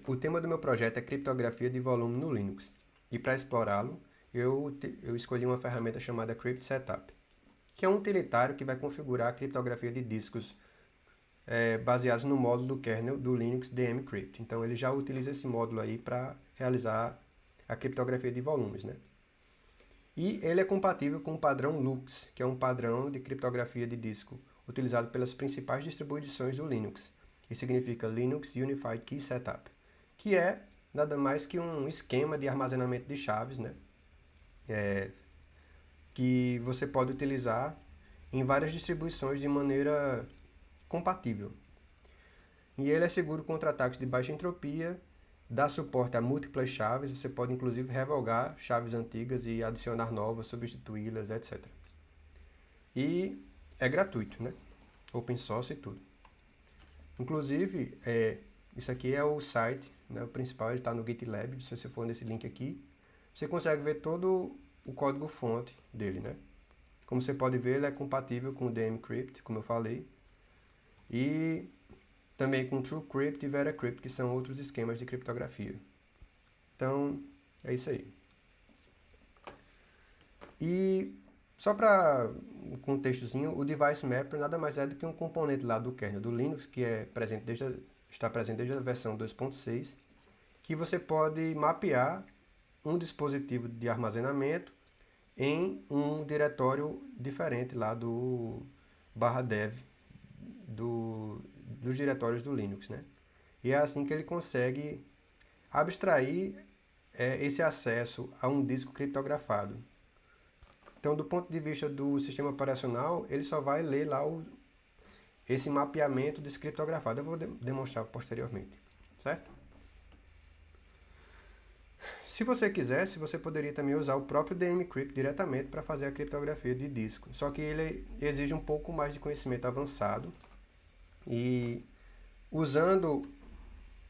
o tema do meu projeto é criptografia de volume no Linux. E para explorá-lo, eu escolhi uma ferramenta chamada Crypt Setup, que é um utilitário que vai configurar a criptografia de discos baseados no módulo do kernel do Linux dmcrypt. Então ele já utiliza esse módulo aí para realizar a criptografia de volumes, né? E ele é compatível com o padrão LUKS, que é um padrão de criptografia de disco utilizado pelas principais distribuições do Linux, que significa Linux Unified Key Setup, que é nada mais que um esquema de armazenamento de chaves, né? Que você pode utilizar em várias distribuições de maneira compatível. E ele é seguro contra ataques de baixa entropia, dá suporte a múltiplas chaves, você pode inclusive revogar chaves antigas e adicionar novas, substituí-las, etc. E é gratuito, né? Open source e tudo. Inclusive, isso aqui é o site, né? O principal, ele está no GitLab. Se você for nesse link aqui, você consegue ver todo o código-fonte dele, né? Como você pode ver, ele é compatível com o dmcrypt, como eu falei, e também com TrueCrypt e VeraCrypt, que são outros esquemas de criptografia. Então, é isso aí. E só para um contextozinho, o Device Mapper nada mais é do que um componente lá do kernel do Linux, que está presente desde a versão 2.6, que você pode mapear um dispositivo de armazenamento em um diretório diferente lá do /dev dos diretórios do Linux, né? E é assim que ele consegue abstrair esse acesso a um disco criptografado. Então, do ponto de vista do sistema operacional, ele só vai ler lá esse mapeamento descriptografado. Eu vou demonstrar posteriormente, certo? Se você quisesse, você poderia também usar o próprio dmcrypt diretamente para fazer a criptografia de disco. Só que ele exige um pouco mais de conhecimento avançado. E usando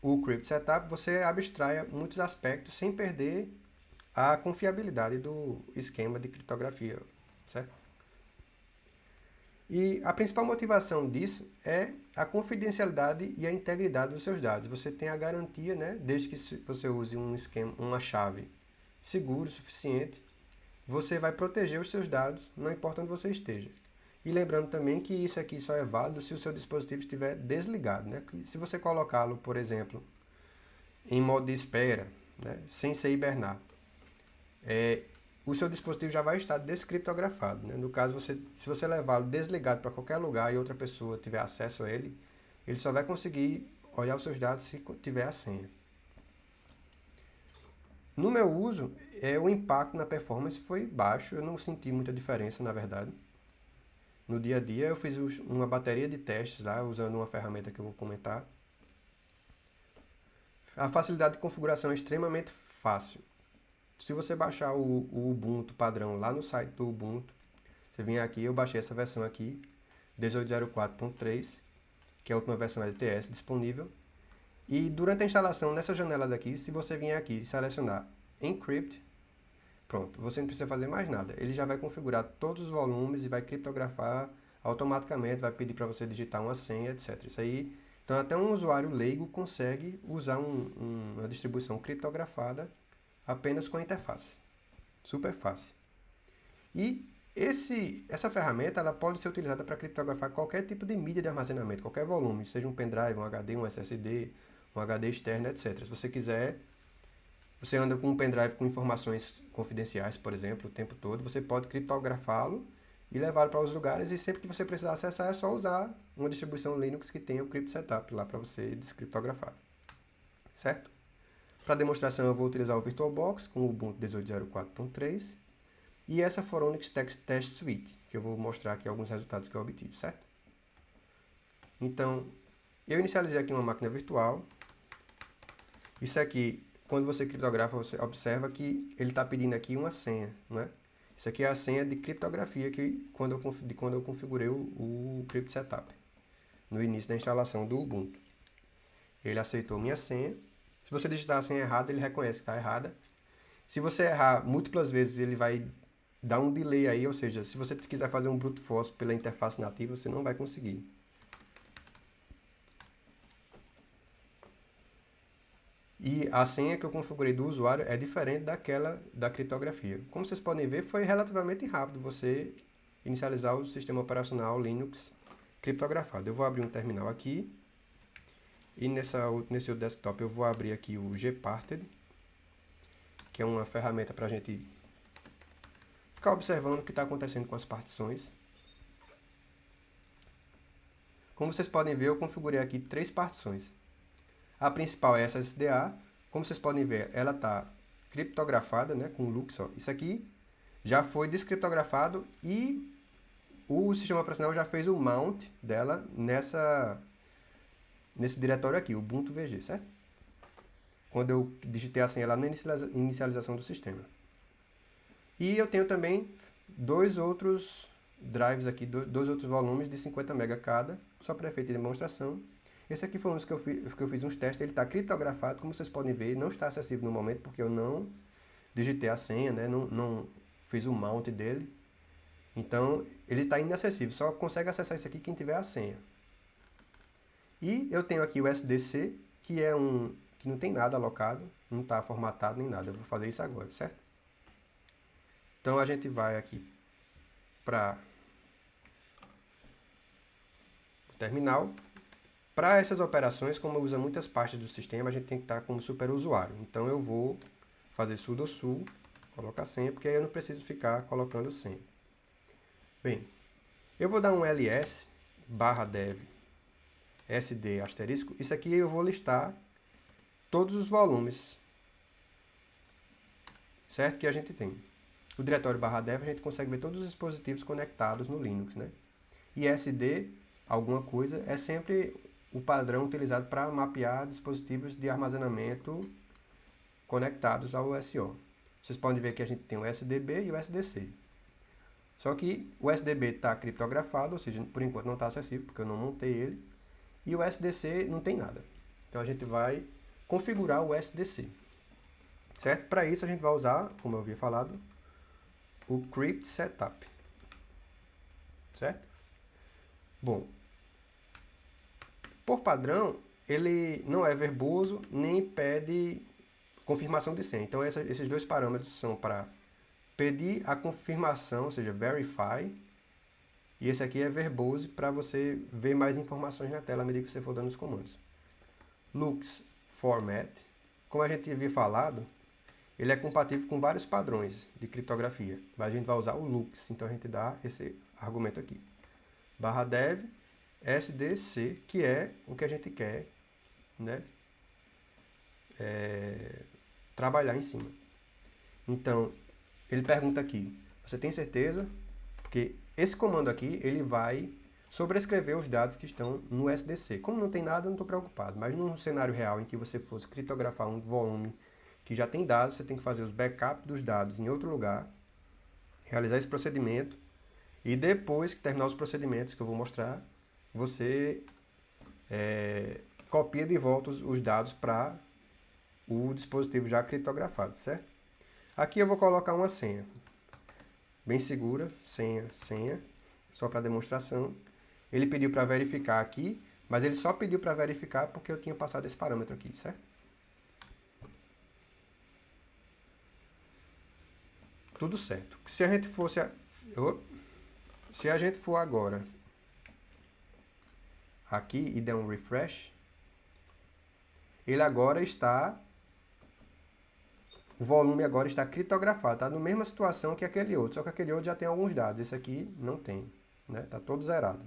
o Crypt Setup, você abstrai muitos aspectos sem perder a confiabilidade do esquema de criptografia, certo? E a principal motivação disso é a confidencialidade e a integridade dos seus dados. Você tem a garantia, né, desde que você use um esquema, uma chave seguro o suficiente, você vai proteger os seus dados, não importa onde você esteja. E lembrando também que isso aqui só é válido se o seu dispositivo estiver desligado, né? Se você colocá-lo, por exemplo, em modo de espera, né, sem ser hibernar, o seu dispositivo já vai estar descriptografado, né? No caso, se você levá-lo desligado para qualquer lugar e outra pessoa tiver acesso a ele, ele só vai conseguir olhar os seus dados se tiver a senha. No meu uso, o impacto na performance foi baixo, eu não senti muita diferença, na verdade. No dia a dia, eu fiz uma bateria de testes lá, usando uma ferramenta que eu vou comentar. A facilidade de configuração é extremamente fácil. Se você baixar o Ubuntu padrão lá no site do Ubuntu, você vem aqui, eu baixei essa versão aqui, 1804.3, que é a última versão LTS disponível. E durante a instalação, nessa janela daqui, se você vier aqui e selecionar Encrypt, pronto, você não precisa fazer mais nada. Ele já vai configurar todos os volumes e vai criptografar automaticamente, vai pedir para você digitar uma senha, etc. Isso aí, então até um usuário leigo consegue usar uma distribuição criptografada apenas com a interface. Super fácil. E essa ferramenta ela pode ser utilizada para criptografar qualquer tipo de mídia de armazenamento, qualquer volume, seja um pendrive, um HD, um SSD, um HD externo, etc. Se você quiser, você anda com um pendrive com informações confidenciais, por exemplo, o tempo todo, você pode criptografá-lo e levá-lo para os lugares, e sempre que você precisar acessar é só usar uma distribuição Linux que tenha o Crypt Setup lá para você descriptografar. Certo? Para demonstração eu vou utilizar o VirtualBox com o Ubuntu 18.04.3 e essa Phoronix Test Suite, que eu vou mostrar aqui alguns resultados que eu obtive, certo? Então, eu inicializei aqui uma máquina virtual. Isso aqui, quando você criptografa, você observa que ele está pedindo aqui uma senha, né? Isso aqui é a senha de criptografia quando eu configurei o Crypt Setup, no início da instalação do Ubuntu. Ele aceitou minha senha. Se você digitar a senha errada, ele reconhece que está errada. Se você errar múltiplas vezes, ele vai dar um delay aí, ou seja, se você quiser fazer um brute force pela interface nativa, você não vai conseguir. E a senha que eu configurei do usuário é diferente daquela da criptografia. Como vocês podem ver, foi relativamente rápido você inicializar o sistema operacional Linux criptografado. Eu vou abrir um terminal aqui. E nesse outro desktop eu vou abrir aqui o Gparted, que é uma ferramenta para a gente ficar observando o que está acontecendo com as partições. Como vocês podem ver, eu configurei aqui 3 partições. A principal é essa SDA. Como vocês podem ver, ela está criptografada, né, com Lux. Ó. Isso aqui já foi descriptografado e o sistema operacional já fez o mount dela nesse diretório aqui, Ubuntu VG, certo? Quando eu digitei a senha lá na inicialização do sistema. E eu tenho também 2 outros drives aqui, 2 outros volumes de 50 MB cada, só para efeito de demonstração. Esse aqui foi um dos que eu fiz uns testes, ele está criptografado, como vocês podem ver, não está acessível no momento, porque eu não digitei a senha, né? não fiz o mount dele. Então, ele está inacessível, só consegue acessar isso aqui quem tiver a senha. E eu tenho aqui o SDC, que não tem nada alocado, não está formatado nem nada. Eu vou fazer isso agora, certo? Então a gente vai aqui para o terminal. Para essas operações, como usa muitas partes do sistema, a gente tem que estar como superusuário. Então eu vou fazer sudo su, colocar senha, porque aí eu não preciso ficar colocando senha. Bem, eu vou dar um ls /dev sd asterisco. Isso aqui eu vou listar todos os volumes, certo? Que a gente tem. O diretório /dev a gente consegue ver todos os dispositivos conectados no Linux, né? E SD, alguma coisa, é sempre o padrão utilizado para mapear dispositivos de armazenamento conectados ao SO. Vocês podem ver que a gente tem o SDB e o SDC. Só que o SDB está criptografado, ou seja, por enquanto não está acessível, porque eu não montei ele. E o SDC não tem nada. Então a gente vai configurar o SDC. Certo? Para isso a gente vai usar, como eu havia falado, o Crypt Setup. Certo? Bom, por padrão, ele não é verboso, nem pede confirmação de senha. Então esses 2 parâmetros são para pedir a confirmação, ou seja, verify. E esse aqui é verbose para você ver mais informações na tela à medida que você for dando os comandos. Lux Format, como a gente havia falado, ele é compatível com vários padrões de criptografia. Mas a gente vai usar o Lux, então a gente dá esse argumento aqui. /dev SDC, que é o que a gente quer, né, trabalhar em cima. Então, ele pergunta aqui, você tem certeza? Porque esse comando aqui, ele vai sobrescrever os dados que estão no SDC. Como não tem nada, eu não estou preocupado. Mas num cenário real em que você fosse criptografar um volume que já tem dados, você tem que fazer os backups dos dados em outro lugar, realizar esse procedimento, e depois que terminar os procedimentos que eu vou mostrar, você copia de volta os dados para o dispositivo já criptografado, certo? Aqui eu vou colocar uma senha bem segura, senha, só para demonstração. Ele pediu para verificar aqui, mas ele só pediu para verificar porque eu tinha passado esse parâmetro aqui, certo? Tudo certo. Se a gente for agora aqui e der um refresh, ele agora está, o volume agora está criptografado, está na mesma situação que aquele outro, só que aquele outro já tem alguns dados, esse aqui não tem, né? Está todo zerado.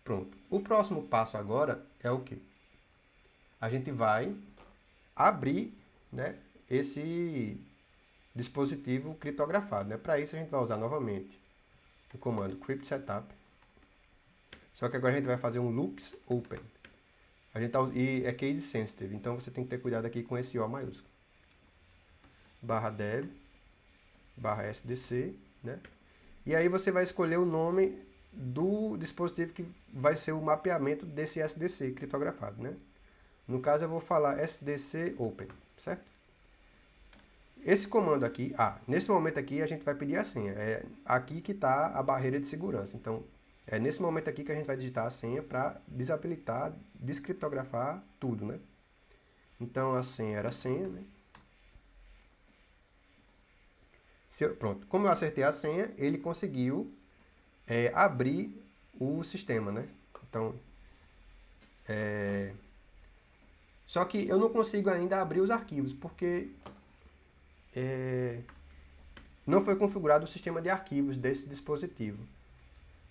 Pronto. O próximo passo agora é o quê? A gente vai abrir, né, esse dispositivo criptografado, né? Para isso a gente vai usar novamente o comando crypt setup. Só que agora a gente vai fazer um lux open. E é case sensitive, então você tem que ter cuidado aqui com esse O maiúsculo. /dev /sdc, né? E aí você vai escolher o nome do dispositivo que vai ser o mapeamento desse SDC criptografado, né? No caso eu vou falar SDC open, certo? Esse comando aqui, nesse momento aqui a gente vai pedir a senha. É aqui que está a barreira de segurança. Então, É nesse momento aqui que a gente vai digitar a senha para desabilitar, descriptografar tudo, né? Então a senha era a senha, né? Pronto, como eu acertei a senha, ele conseguiu abrir o sistema, né? Então, só que eu não consigo ainda abrir os arquivos, porque não foi configurado o sistema de arquivos desse dispositivo.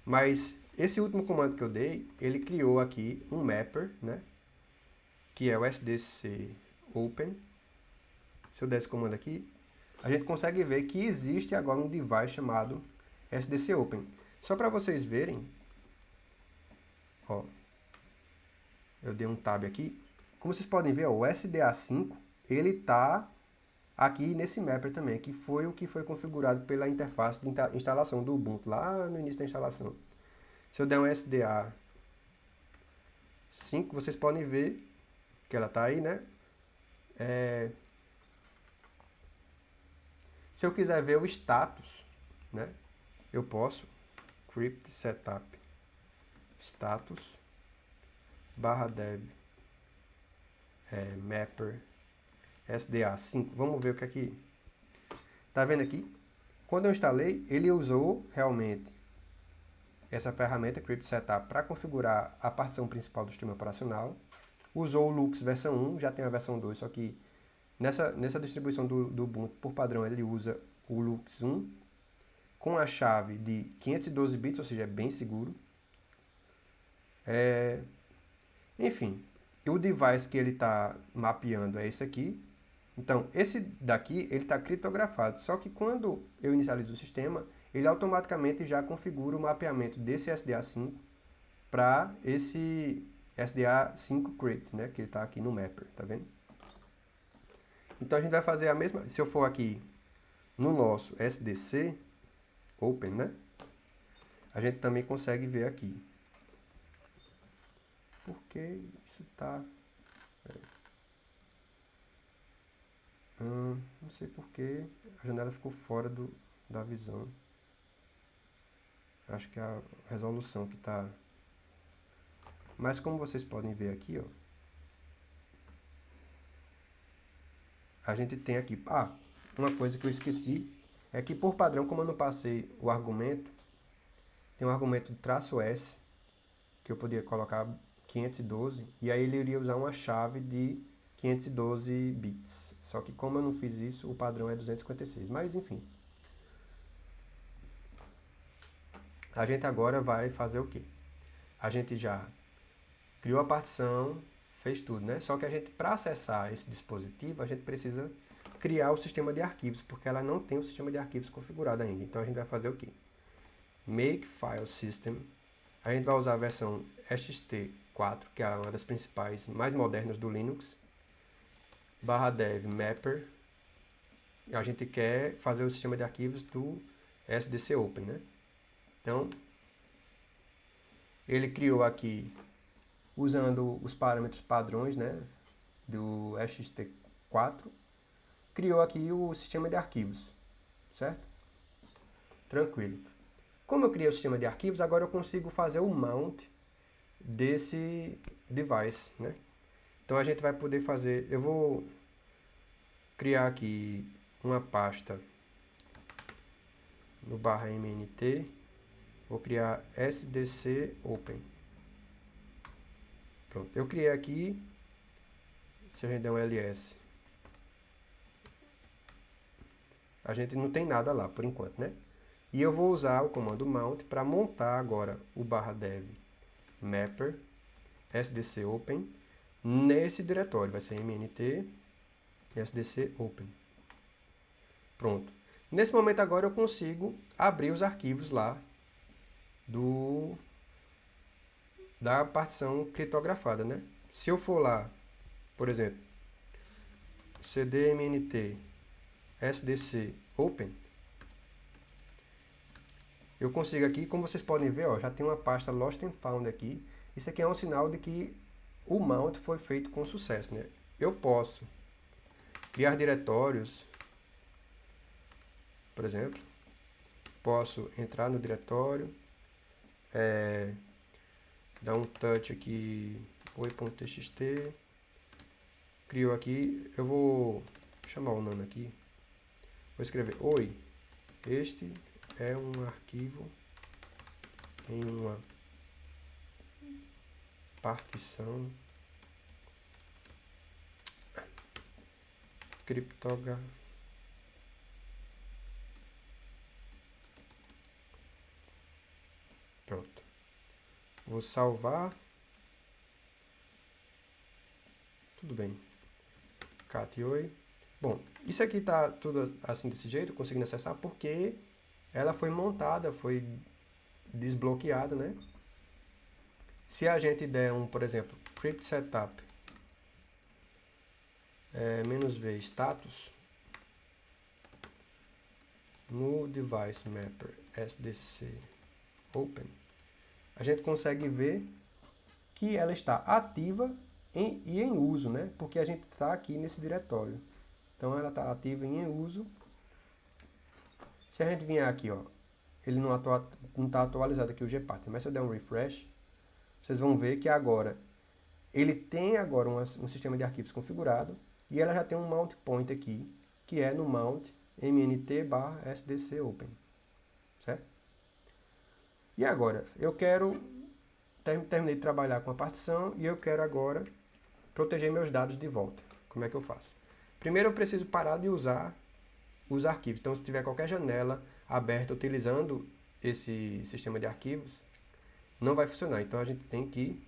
Mas esse último comando que eu dei, ele criou aqui um mapper, né? Que é o SDC Open. Se eu der esse comando aqui, a gente consegue ver que existe agora um device chamado SDC Open. Só para vocês verem, ó, eu dei um tab aqui. Como vocês podem ver, ó, o SDA5, ele está aqui nesse mapper também, que foi o que foi configurado pela interface de instalação do Ubuntu, lá no início da instalação. Se eu der um SDA5, vocês podem ver que ela está aí, né? Se eu quiser ver o status, né? Eu posso crypt setup status /dev mapper SDA5. Vamos ver o que aqui. Tá vendo aqui? Quando eu instalei, ele usou realmente essa ferramenta crypt setup para configurar a partição principal do sistema operacional. Usou o Lux versão 1, já tem a versão 2, só que nessa distribuição do Ubuntu, por padrão, ele usa o Lux 1 com a chave de 512 bits, ou seja, é bem seguro. Enfim, o device que ele está mapeando é esse aqui. Então, esse daqui, ele está criptografado, só que quando eu inicializo o sistema, ele automaticamente já configura o mapeamento desse SDA5 para esse SDA5 crypt, né, que ele está aqui no mapper, tá vendo? Então, a gente vai fazer a mesma, se eu for aqui no nosso SDC Open, né, a gente também consegue ver aqui. Porque isso está... não sei porque a janela ficou fora da visão. Acho que é a resolução que está... Mas como vocês podem ver aqui, ó, a gente tem aqui... uma coisa que eu esqueci é que por padrão, como eu não passei o argumento, tem um argumento de -S, que eu poderia colocar 512, e aí ele iria usar uma chave de 512 bits. Só que como eu não fiz isso, o padrão é 256. Mas enfim. A gente agora vai fazer o quê? A gente já criou a partição, fez tudo, né? Só que a gente, para acessar esse dispositivo, a gente precisa criar o sistema de arquivos, porque ela não tem o sistema de arquivos configurado ainda. Então a gente vai fazer o quê? Make File System. A gente vai usar a versão XT4, que é uma das principais, mais modernas do Linux. /dev mapper. A gente quer fazer o sistema de arquivos do SDC Open, né? Então, ele criou aqui, usando os parâmetros padrões, né, do XT4, criou aqui o sistema de arquivos, certo? Tranquilo. Como eu criei o sistema de arquivos, agora eu consigo fazer o mount desse device, né? Então a gente vai poder fazer, eu vou criar aqui uma pasta no /mnt, vou criar SDC Open. Pronto, eu criei aqui, se a gente der um ls, a gente não tem nada lá por enquanto, né? E eu vou usar o comando mount para montar agora o /dev mapper SDC Open nesse diretório, vai ser mnt SDC Open. Pronto. Nesse momento agora eu consigo abrir os arquivos lá da partição criptografada, né? Se eu for lá, por exemplo, cdmnt SDC Open, eu consigo aqui, como vocês podem ver, ó, já tem uma pasta Lost and Found aqui. Isso aqui é um sinal de que o mount foi feito com sucesso, né? Eu posso criar diretórios, por exemplo, posso entrar no diretório, Dá um touch aqui, oi.txt, criou aqui, eu vou chamar o nome aqui, vou escrever oi, este é um arquivo em uma partição criptografada. Pronto. Vou salvar. Tudo bem. Cat oi. Bom, isso aqui tá tudo assim desse jeito, conseguindo acessar, porque ela foi montada, foi desbloqueada, né? Se a gente der um, por exemplo, crypt setup -v status no device mapper SDC open, a gente consegue ver que ela está ativa e em uso, né? Porque a gente está aqui nesse diretório. Então ela está ativa e em uso. Se a gente vier aqui, ó, ele não está atualizado aqui o gparted, mas se eu der um refresh, vocês vão ver que agora ele tem agora um sistema de arquivos configurado e ela já tem um mount point aqui, que é no mount mnt/sdc open, certo? E agora, eu quero terminei de trabalhar com a partição e eu quero agora proteger meus dados de volta. Como é que eu faço? Primeiro eu preciso parar de usar os arquivos. Então, se tiver qualquer janela aberta utilizando esse sistema de arquivos, não vai funcionar. Então, a gente tem que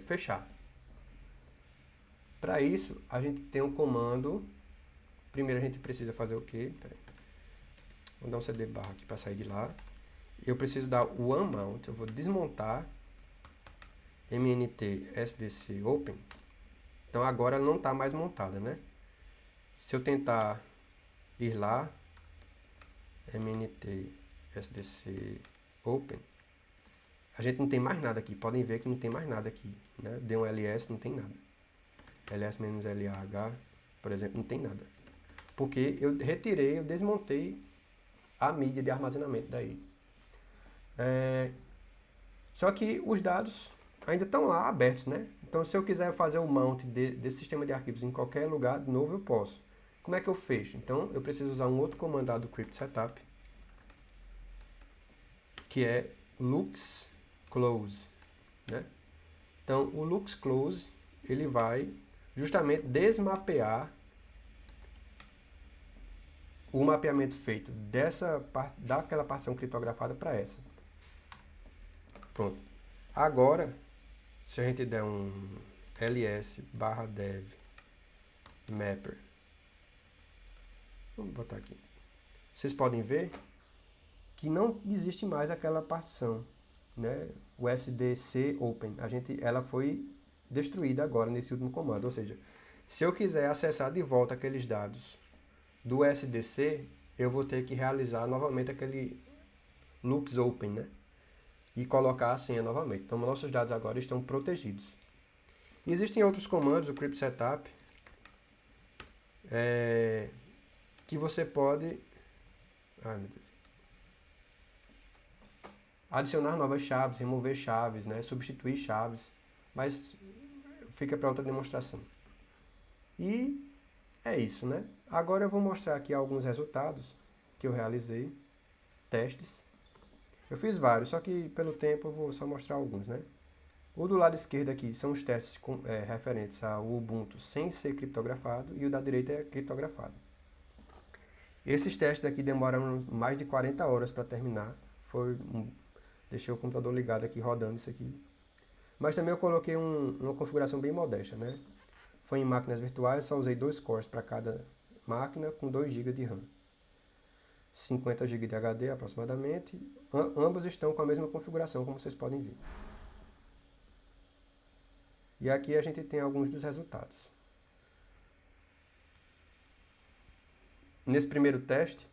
fechar. Para isso, a gente tem um comando. Primeiro, a gente precisa fazer o quê? Vou dar um cd barra aqui para sair de lá. Eu preciso dar o unmount. Eu vou desmontar mnt sdc open. Então, agora ela não está mais montada, né? Se eu tentar ir lá, mnt sdc open, a gente não tem mais nada aqui. Podem ver que não tem mais nada aqui, né? Deu um ls, não tem nada. ls-lah, por exemplo, não tem nada. Porque eu retirei, eu desmontei a mídia de armazenamento daí. Só que os dados ainda estão lá abertos, né? Então, se eu quiser fazer o mount desse sistema de arquivos em qualquer lugar, de novo eu posso. Como é que eu fecho? Então, eu preciso usar um outro comando do crypt setup, que é lux close, né? Então, o lux close, ele vai justamente desmapear o mapeamento feito daquela partição criptografada para essa. Pronto. Agora, se a gente der um ls/dev mapper, vamos botar aqui, vocês podem ver que não existe mais aquela partição, né? O SDC open, ela foi destruída agora nesse último comando, ou seja, se eu quiser acessar de volta aqueles dados do SDC, eu vou ter que realizar novamente aquele lux open, né? E colocar a senha novamente. Então, nossos dados agora estão protegidos. E existem outros comandos do crypt setup que você pode adicionar novas chaves, remover chaves, né? Substituir chaves, mas fica para outra demonstração. E é isso, né? Agora eu vou mostrar aqui alguns resultados que eu realizei, testes. Eu fiz vários, só que pelo tempo eu vou só mostrar alguns, né? O do lado esquerdo aqui são os testes referentes ao Ubuntu sem ser criptografado e o da direita é criptografado. Esses testes aqui demoraram mais de 40 horas para terminar. Deixei o computador ligado aqui rodando isso aqui. Mas também eu coloquei uma configuração bem modesta, né? Foi em máquinas virtuais, só usei 2 cores para cada máquina com 2 GB de RAM. 50 GB de HD aproximadamente. Ambos estão com a mesma configuração, como vocês podem ver. E aqui a gente tem alguns dos resultados. Nesse primeiro teste,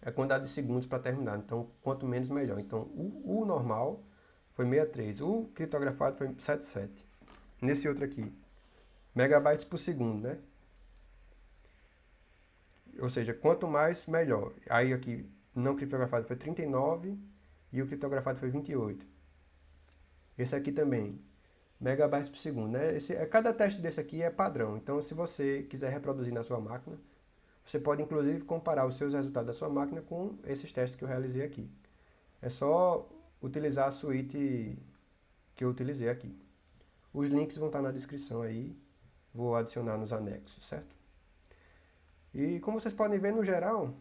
é a quantidade de segundos para terminar. Então, quanto menos, melhor. Então, o normal foi 63. O criptografado foi 77. Nesse outro aqui, megabytes por segundo, né? Ou seja, quanto mais, melhor. Aí aqui, não criptografado foi 39 e o criptografado foi 28. Esse aqui também, megabytes por segundo, né? Cada teste desse aqui é padrão, então se você quiser reproduzir na sua máquina, você pode inclusive comparar os seus resultados da sua máquina com esses testes que eu realizei aqui. É só utilizar a suíte que eu utilizei aqui. Os links vão estar na descrição aí, vou adicionar nos anexos, certo? E como vocês podem ver no geral,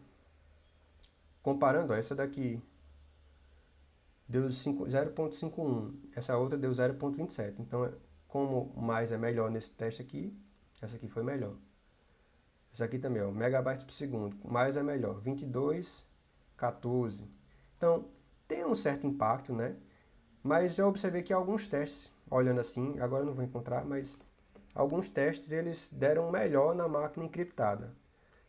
comparando, ó, essa daqui deu 0,51, essa outra deu 0,27. Então, como mais é melhor nesse teste aqui, essa aqui foi melhor. Essa aqui também, ó, megabytes por segundo, mais é melhor, 22, 14. Então, tem um certo impacto, né? Mas eu observei que alguns testes, olhando assim, agora eu não vou encontrar, mas alguns testes eles deram melhor na máquina encriptada.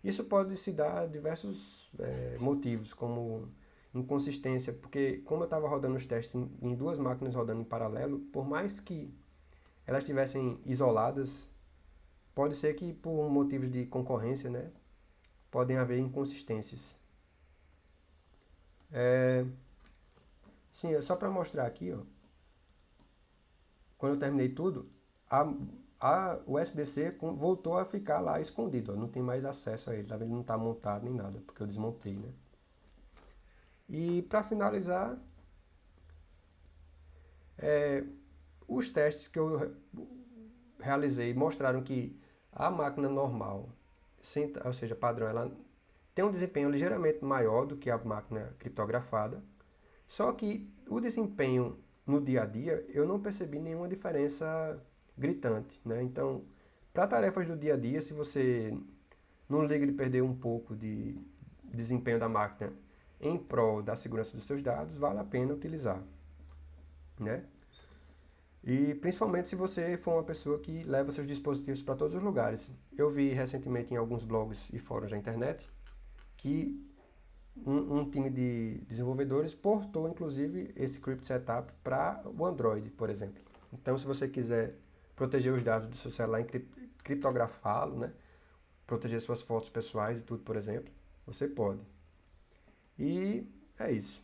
Isso pode se dar a diversos motivos, como inconsistência, porque como eu estava rodando os testes em duas máquinas rodando em paralelo, por mais que elas estivessem isoladas, pode ser que por motivos de concorrência, né, podem haver inconsistências. Sim, só para mostrar aqui, ó, quando eu terminei tudo, o SDC voltou a ficar lá escondido, ó, não tem mais acesso a ele, tá vendo? Ele não está montado nem nada, porque eu desmontei, né? E para finalizar, os testes que eu realizei mostraram que a máquina normal, ou seja, padrão, ela tem um desempenho ligeiramente maior do que a máquina criptografada, só que o desempenho no dia a dia eu não percebi nenhuma diferença gritante, né? Então, para tarefas do dia a dia, se você não liga de perder um pouco de desempenho da máquina em prol da segurança dos seus dados, vale a pena utilizar, né? E principalmente se você for uma pessoa que leva seus dispositivos para todos os lugares. Eu vi recentemente em alguns blogs e fóruns da internet que um time de desenvolvedores portou inclusive esse Crypt Setup para o Android, por exemplo. Então, se você quiser proteger os dados do seu celular, criptografá-lo, né? Proteger suas fotos pessoais e tudo, por exemplo, você pode. E é isso.